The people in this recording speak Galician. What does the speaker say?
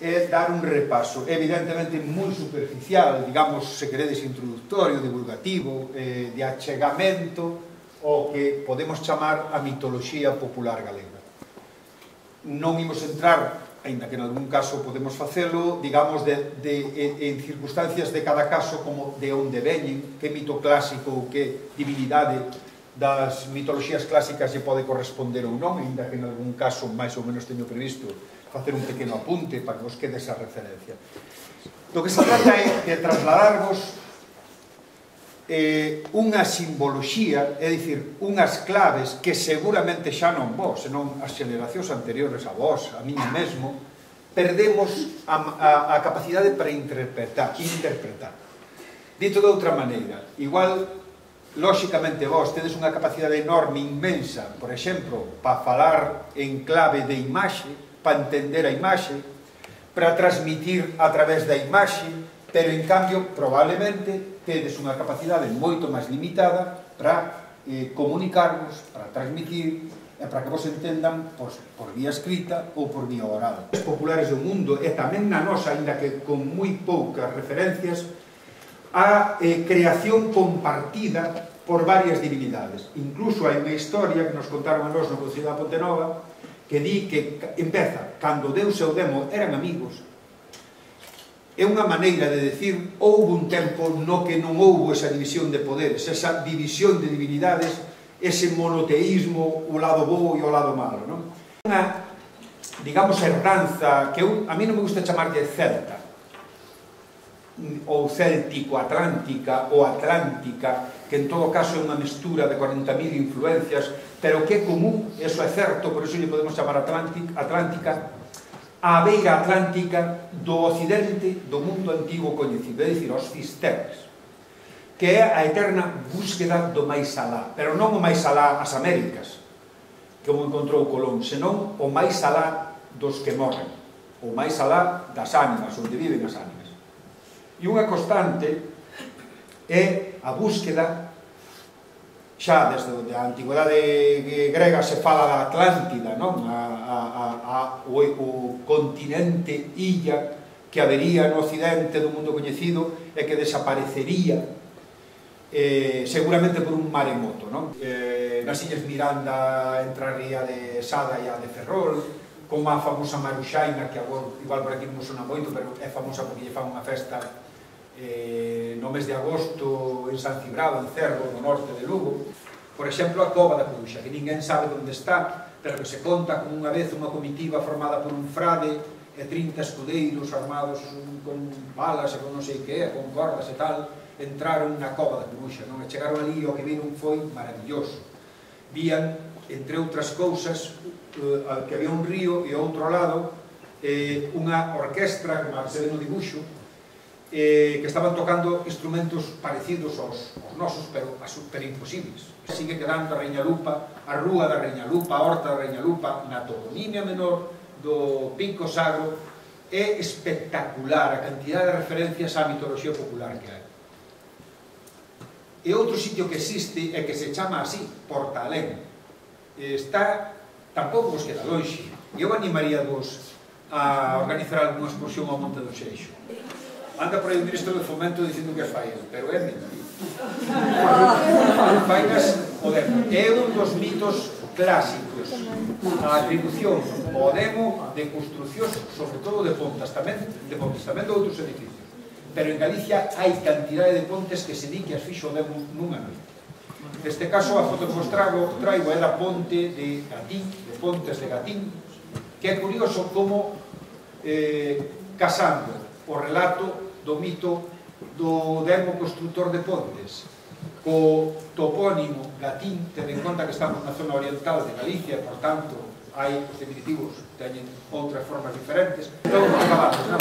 é dar un repaso, evidentemente moi superficial, digamos, se queredes, introductorio, divulgativo, de achegamento ao que podemos chamar a mitoloxía popular galega. Non imos entrar, aínda que en algún caso podemos facelo, digamos, en circunstancias de cada caso, como de onde veñen, que mito clásico ou que divinidade das mitoloxías clásicas lle pode corresponder ou non, aínda que en algún caso máis ou menos teño previsto facer un pequeno apunte para que vos quede esa referencia. Do que se trata é de trasladarvos unha simboloxía, é dicir, unhas claves que seguramente xa non vos, senón as xeracións anteriores a vos, a mí mesmo, perdemos a capacidade para interpretar. Dito de outra maneira, igual, lóxicamente vos tedes unha capacidade enorme, inmensa, por exemplo, para falar en clave de imaxe, para entender a imaxe, para transmitir a través da imaxe, pero en cambio, probablemente, tedes unha capacidade moito máis limitada para comunicarvos, para transmitir, e para que vos entendan por vía escrita ou por vía oral. Os populares do mundo, e tamén na nosa, ainda que con moi poucas referencias, a creación compartida por varias divinidades. Incluso hai unha historia que nos contaron a nós no Concello da Pontenova que di que empeza cando Deus e o demo eran amigos. É unha maneira de decir houve un tempo no que non houve esa división de poderes, esa división de divinidades, ese monoteísmo, o lado bo e o lado malo, non? Unha, digamos, herdanza que a mí non me gusta chamar de celta, ou céltico, atlántica, ou atlántica, que en todo caso é unha mestura de 40.000 influencias, pero que é común, eso é certo, por iso lle podemos chamar atlántica, a beira atlántica do occidente do mundo antigo coñecido, é dicir, os fisteres, que é a eterna búsqueda do máis alá, pero non o máis alá as Américas, como encontrou Colón, senón o máis alá dos que morren, o máis alá das ánimas, onde viven as ánimas. E unha constante é a búsqueda, xa desde a antigüedade grega se fala da Atlántida, non? O continente illa que habería no occidente do mundo coñecido e que desaparecería seguramente por un maremoto, non? Nas illas Miranda entraría de Sada e a de Ferrol, como a famosa Maruxaina, que agora, igual por aquí non sona moito, pero é famosa porque lle fan unha festa no mes de agosto en San Cibrao, en Cerro, no norte de Lugo. Por exemplo, a Cova da Coruxa, que ninguén sabe onde está, pero que se conta como unha vez unha comitiva formada por un frade e 30 escudeiros armados con balas e con non sei que, con cordas e tal, entraron na Cova da Coruxa, non? E chegaron ali e o que viron foi maravilloso. Vían, entre outras cousas, que había un río e ao outro lado unha orquestra, como se ve no dibuixo, que estaban tocando instrumentos parecidos aos nosos, pero imposibles. Sigue quedando a Reñalupa, a Rúa da Reñalupa, a Horta da Reñalupa, na toponimia menor do Pico Sagro. É espectacular a cantidad de referencias á mitoloxía popular que hai. E outro sitio que existe e que se chama así, Portalén. Está, tampouco vos queda lonxe. Eu animaríavos a organizar algunha excursión ao Monte do Xeixo. Anda por aí o ministro de Fomento dicindo que as fai, pero é mentira. Fainas o demo. É un dos mitos clásicos, a atribución ao demo de construcións, sobre todo de pontes, tamén de outros edificios. Pero en Galicia hai cantidade de pontes que se di que as fixo o demo nunha noite. Neste caso, a foto que vos traigo é da ponte de Gatín, de Pontes de Gatín, que é curioso como casando o relato do mito do demo constructor de pontes co topónimo Gatín, ten en conta que estamos na zona oriental de Galicia, por tanto, hai os diminutivos que teñen outras formas diferentes. Estamos acabados, non?